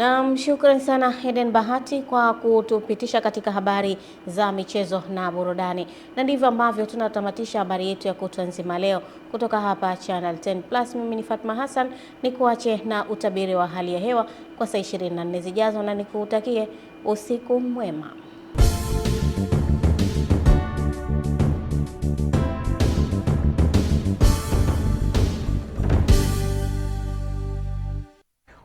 Na shukrani sana Eden Bahati kwa kutupitisha katika habari za michezo na burudani. Na ndivyo ambavyo tunatamatisha habari yetu ya kutwa nzima leo kutoka hapa Channel 10 Plus. Mimi ni Fatma Hassan, nikuache na utabiri wa hali ya hewa kwa saa 24 zijazo na nikutakie usiku mwema.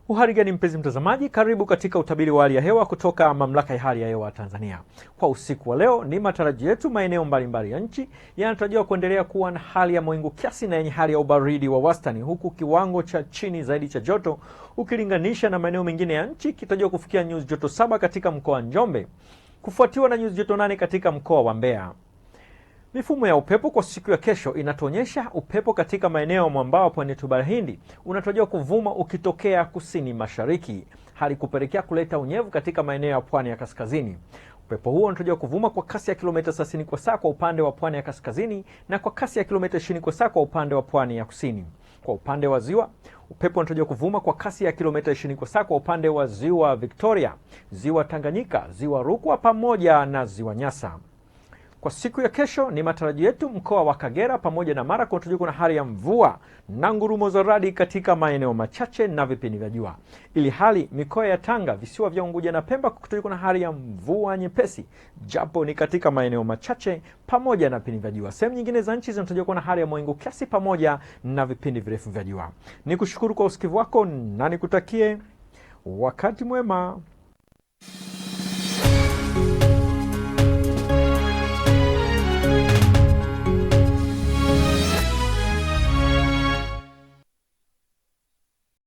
Uhali gani mpenzi mtazamaji, karibu katika utabiri wa hali ya hewa kutoka Mamlaka ya Hali ya Hewa Tanzania. Kwa usiku wa leo, ni matarajio yetu maeneo mbalimbali ya nchi yanatarajiwa kuendelea kuwa na hali ya mawingu kiasi na yenye hali ya ubaridi wa wastani, huku kiwango cha chini zaidi cha joto ukilinganisha na maeneo mengine ya nchi kitarajiwa kufikia nyuzi joto 7 katika mkoa wa Njombe, kufuatiwa na nyuzi joto 8 katika mkoa wa Mbeya. Mifumo ya upepo kwa siku ya kesho inatuonyesha upepo katika maeneo ya mwambao wa pwani ya Bara Hindi unatarajiwa kuvuma ukitokea kusini mashariki, hali kupelekea kuleta unyevu katika maeneo ya pwani ya kaskazini. Upepo huo unatarajiwa kuvuma kwa kasi ya kilomita 30 kwa saa kwa upande wa pwani ya kaskazini na kwa kasi ya kilomita 20 kwa saa kwa upande wa pwani ya kusini. Kwa upande wa ziwa, upepo unatarajiwa kuvuma kwa kasi ya kilomita 20 kwa saa kwa upande wa ziwa Victoria, ziwa Tanganyika, ziwa Rukwa pamoja na ziwa Nyasa. Kwa siku ya kesho, ni matarajio yetu mkoa wa Kagera pamoja na Mara kunatarajiwa kuna hali ya mvua na ngurumo za radi katika maeneo machache na vipindi vya jua. Ili hali mikoa ya Tanga, visiwa vya Unguja na Pemba kunatarajiwa kuna hali ya mvua nyepesi, japo ni katika maeneo machache pamoja na vipindi vya jua. Sehemu nyingine za nchi zinatarajiwa kuna hali ya mawingu kiasi pamoja na vipindi virefu vya jua. Nikushukuru kwa usikivu wako na nikutakie wakati mwema.